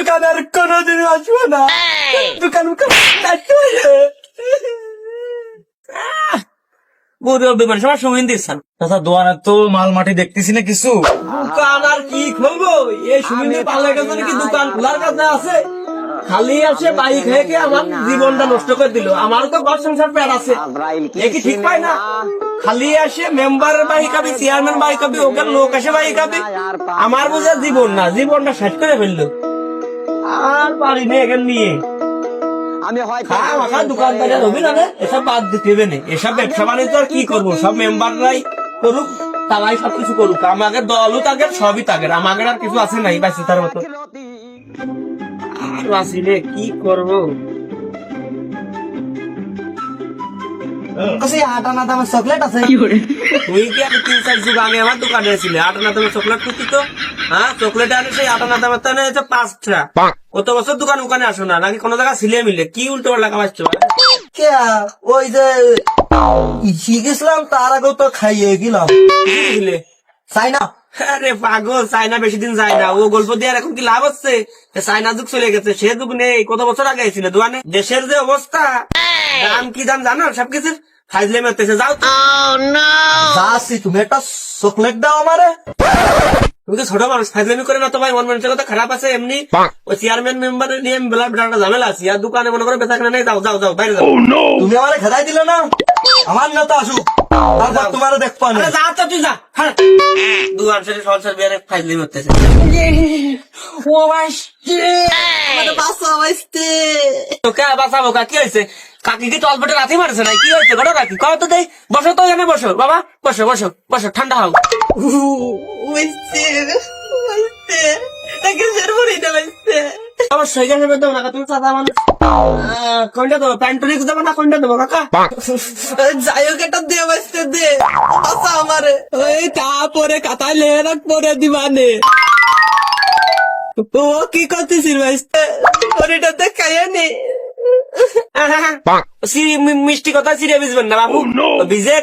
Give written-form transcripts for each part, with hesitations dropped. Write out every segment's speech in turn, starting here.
দোকানে আর কোনোদিন আসবো না। দোকান সবার সময় দিচ্ছেন চাচা দোয়ানের তো মাল মাটি দেখতেছি না কিছু। দোকান আর কি খুলবো? এই সুমিন্দি পালের কাছে নাকি দোকান খোলার কাছে আছে? খালি আসে বাইক খেয়ে খেয়ে আমার জীবনটা নষ্ট করে দিল। আমারও তো ঘর সংসার পেট আছে, এ কি ঠিক পায় না? খালি আসে মেম্বারের বাড়ি খাবি, চেয়ারম্যান বাড়ি খাবি, ওখানে লোক আসে বাড়ি খাবি। আমার বোঝা জীবন না, জীবনটা শেষ করে ফেললো। আর পারি না এখানে নিয়ে দোকানদারের অভিযানে এসব বাদ দিতে হবে না। এসব ব্যবসা বাণিজ্য আর কি করবো? সব মেম্বাররাই করুক, তারাই সবকিছু করুক। আমাকে দলও তাদের, সবই তাদের, আমাদের আর কিছু আছে নাই বাঁচতে তার মতো। আর বাঁচি রে, কি করবো? আটানা দামের চকলেট আছে? তুই কি আমি 3-4 যুগ আগে আমার দোকানে ছিল, আটানা দামের চকলেট কুচি তো। হ্যাঁ, চকলেট আনে সেই আটানা দামের তো হচ্ছে 5টা। কত বছর দোকান ওখানে আসো না নাকি কোনো জায়গায় ছিলে মিলে? কি উল্টো পাল্টা কামাচ্ছ? ওই যে শিখেছিলাম তার আগেও তো খাইয়ে গেলাম। চাই না? আরে পাগল, চাইনা বেশি দিন যায় না। ও গল্প দিয়ে আর এখন কি লাভ হচ্ছে? চাইনা যুগ চলে গেছে, সে যুগ নেই। কত বছর আগে ছিল দোকানে? দেশের যে অবস্থা, দাম কি দাম জানো সবকিছুর? ফাইজলে মেতেছে। যাও যাচ্ছি, তুমি একটা চকলেট দাও আমারে। তুমি তো ছোট মানুষ, ফাইজলামি করে না তো ভাই। মন মানুষের কথা খারাপ আছে এমনি। ওই চেয়ারম্যান মেম্বার নিয়ে বেলা ঝামেলা আছি। আর দোকানে মনে করে বেচা কেনা নেই। যাও যাও যাও, বাইরে যাও। তুমি আমারে খেদাই দিলে না, আমার নেতা আসুক, তারপর তোমার দেখবো না। যা তো তুই যা। দোকান ছেড়ে সরসার বিয়ারে ফাইজলামি করতেছে। তোকে বাঁচাবো কা? কি হয়েছে? কাকি কি টলপটে রাতি মারছে না? কি হয়েছে? ঘটনা কি? কত তো দেই। বসো তো এখানে, বসো বাবা, বসো বসো বসো, ঠান্ডা হোক। অবশ্যই গেছে দেবো না, তুমি চাচা মানুষ। কোনটা দেবো? প্যান্টনিক্স দেবো না কোনটা দেবো কাকা? যাই হোক এটা দিয়ে বসতে দে আমারে। ওই তারপরে কাতায় লেহেরাক পরে দিবানে। ও কি করতেছিস ভাই? ওটা দেখাইয়া নে। মিষ্টি কথা সিরিয়া বুঝবেন না বাবু। ভিজে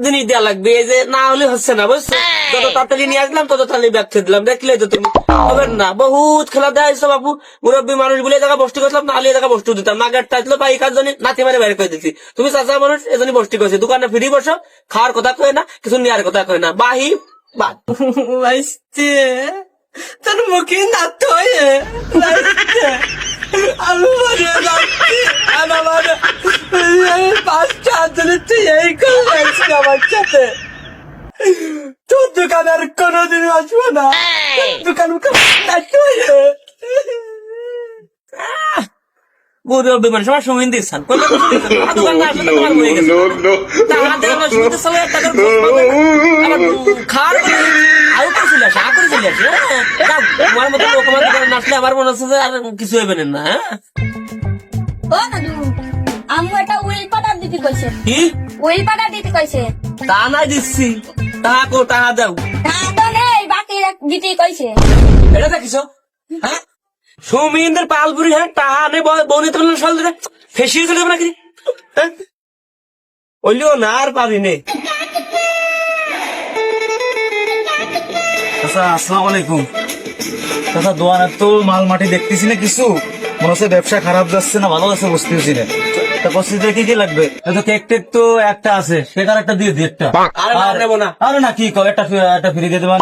জিনিস দেওয়া লাগবে, এই যে না হলে হচ্ছে না, বুঝছো? যত তাড়াতাড়ি নিয়ে আসলাম তত তাড়াতাড়ি ব্যাগ ছেড়ে দিলাম। দেখলে তো তুমি হবেন না। বহুত খেলা দেয় বাবু। মুরব্বী মানুষ বলে জায়গা বস্তি করলাম, না হলে জায়গা বস্তু দিতাম। না গাড়টা আসলো বা এই কাজ জন্য নাতি মারে বাইরে করে দিচ্ছি। তুমি চাচা মানুষ, এজন্য বস্তি করছে। দোকানে ফিরি বসো, খাওয়ার কথা কয় না, কিছু নেওয়ার কথা কয় না। বাহি বা তোর মুখে নাত হয়ে আমি মরে যাচ্ছি। আমার 5টা আন্দোলন এই করে আমার সাথে। তোর দোকানে আর কোনোদিন আসবো না। দোকান সবার সময় দিচ্ছেন। আমার মনে হচ্ছে যে আর কিছু হবে না। হ্যাঁ, আমি একটা উইল পাটার দিতে কইছে। কি উইল পাটার দিতে কইছে? তা নাই দিচ্ছি, টাকা কো, টাকা দাও। তা তো নেই, বাকি দিতে কইছে। এটা দেখিস? হ্যাঁ, সৌমিনদের পালপুরি। হ্যাঁ, টাকা নেই বৌনি তো সল ধরে ফেসিয়ে চলে যাবে নাকি? হ্যাঁ, ওইলেও না আর পারি নে। আচ্ছা, আসসালামু আলাইকুম। চাচা দোয়ানের তো মাল মাটি দেখতেছি না কিছু। মনে হচ্ছে ব্যবসা খারাপ যাচ্ছে না, ভালো যাচ্ছে বুঝতেছি না। তা পরিস্থিতি কি কি লাগবে? কেক টেক তো একটা আছে, কেক আর একটা দিয়ে দি একটা। আরে নেবো না। আরে না, কি কর, একটা ফ্রি দিয়ে দেবেন।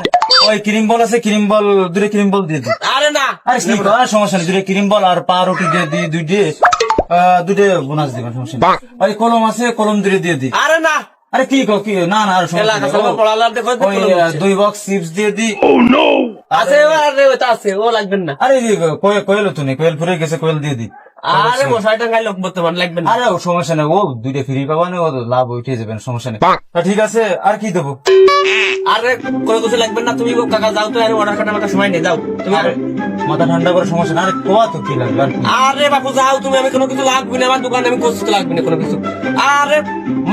ওই ক্রিম বল আছে, ক্রিম বল, 2টা ক্রিম বল দিয়ে দি। আরে না, আরে কি কর, সমস্যা নেই। 2টা ক্রিম বল আর পাউরুটি দিয়ে দি, 2টা বোনাস দিবেন, সমস্যা নেই। ওই কলম আছে, কলম 2টা দিয়ে দি। আরে না, আরে কি কর, কি না না, আর সমস্যা নেই। ওই 2 বক্স চিপস দিয়ে দি। আছে আছে, ও লাগবেন না। আরে কোয়েল তো নেই, কোয়েল ফুরে গেছে, কোয়েল দিয়ে দি। আরে মশাইটা খাই লোক বর্তমান লাগবে না। আরে সমস্যা নেই, ও 2টা ফ্রি পাবা না, ও লাভ উঠে যাবেন, সমস্যা নেই। ঠিক আছে, আর কি দেবো? আরে কোনো কিছু লাগবে না, তুমি কাকা যাও তো। আরে অর্ডার কাটা আমার সময় নেই, যাও তুমি। আরে মাথা ঠান্ডা করে, সমস্যা না। আরে কোয়া তো কি লাগবে আর কি? আরে বাপু যাও তুমি, আমি কোনো কিছু লাগবে না। আমার দোকানে আমি করতে লাগবে না কোনো কিছু। আরে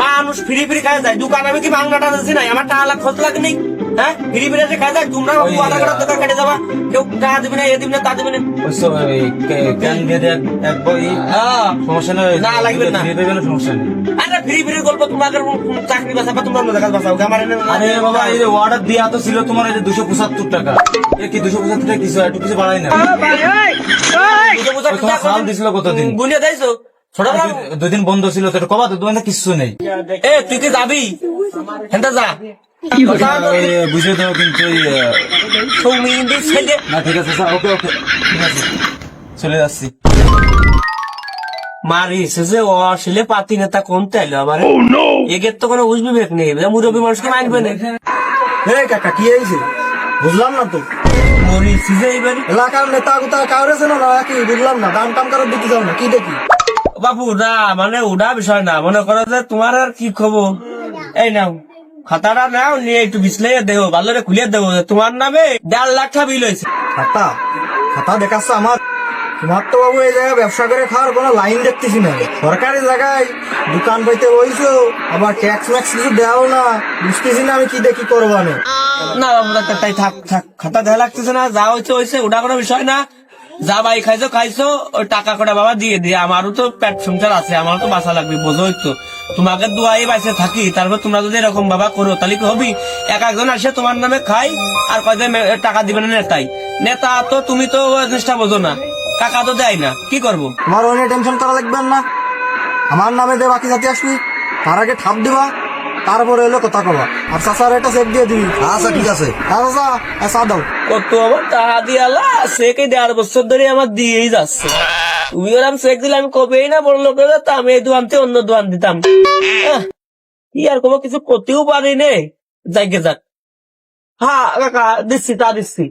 মানুষ ফ্রি ফ্রি খায় যায় দোকানে, আমি কি বাংলাটা দিচ্ছি নাই? আমার টাকা খরচ লাগে নেই? হ্যাঁ, ফ্রি ফ্রি খায় যায়। তোমরা অর্ডার করার দোকান কেটে যাবা, কেউ টাকা দিবে না, এ দিবে না, তা দিবে না। ক্যান দিয়ে দেয় এক বই, সমস্যা নেই। না, লাগবে না। সমস্যা নেই। আরে ফ্রি ফ্রি গল্প তোমাকে চাকরি বাঁচাবা তোমরা অন্য জায়গায় বাঁচাও আমার আরে বাবা এই যে অর্ডার দেওয়া তো ছিল তোমার এই যে 275 টাকা এ কি 275 টাকা কিছু একটু কিছু বাড়াই না তোমার সাল দিছিল কতদিন গুনিয়ে দিয়েছো ছোট দুদিন বন্ধ ছিল তো কবা তো তোমার কিছু নেই এ তুই কি যাবি হেনটা যা বুঝে দাও কিন্তু সৌমিন্দি ছেলে না ঠিক আছে স্যার ওকে ওকে ঠিক আছে চলে যাচ্ছি মারিছে যে অশিলে পাতি নেতা কোনতে এলো আবার এগের তো কোনো বুঝবি বেক নেই মুরব্বী মানুষকে মানবে না এই কাকা কি হয়েছে বুঝলাম না তো মরিছি যে এইবার এলাকার নেতা কোথা কাউরেছে না কি বুঝলাম না দাম টাম কারো দিতে যাও না কি দেখি বাবু না মানে ওটা বিষয় না মনে করো যে তোমার আর কি খবর এই নাও খাতাটা নাও নিয়ে একটু বিছলে দেবো ভালো করে খুলে দেবো তোমার নামে 1.5 লাখ টাকা বিল হয়েছে খাতা খাতা দেখাচ্ছে আমার তোমার তো বাবু এই জায়গায় ব্যবসা করে খাওয়ার কোনো লাইন দেখতেছি না সরকারি জায়গায় দোকান পাইতে বইছো আবার ট্যাক্স ম্যাক্স কিছু দেও না বুঝতেছি না আমি কি দেখি করবো না না বাবু তাই থাক থাক খাতা দেখা লাগতেছে না যা হয়েছে হয়েছে ওটা কোনো বিষয় না যা বাই খাইছো খাইছো ওই টাকা কটা বাবা দিয়ে দিয়ে আমারও তো পেট সংসার আছে আমারও তো বাঁচা লাগবে বোঝোই তো তোমাকে দুয়াই বাইসে থাকি তারপর তোমরা যদি এরকম বাবা করো তাহলে কি হবি এক একজন আসে তোমার নামে খাই আর কয়জন টাকা দিবে না নেতাই নেতা তো তুমি তো ওই জিনিসটা বোঝো না টাকা তো দেয় না কি করবো তোমার অনেক টেনশন করা লাগবে না আমার নামে যে বাকি জাতি আসবি তার আগে ঠাপ দিবা তারপরে এলো কথা কবা আর চাচার একটা চেক দিয়ে দিবি আচ্ছা ঠিক আছে হ্যাঁ চাচা চা দাও কত আমার টাকা দিয়ালা সেকে 1.5 বছর ধরে আমার দিয়েই যাচ্ছে তুমি ওরকম চেক দিলে আমি কবেই না বড় লোক হয়ে যেতাম এই দোয়ানতে অন্য দোয়ান দিতাম কি আর কোনো কিছু করতেও পারি নে যাইগে যাক হ্যাঁ কাকা দিচ্ছি তা দিচ্ছি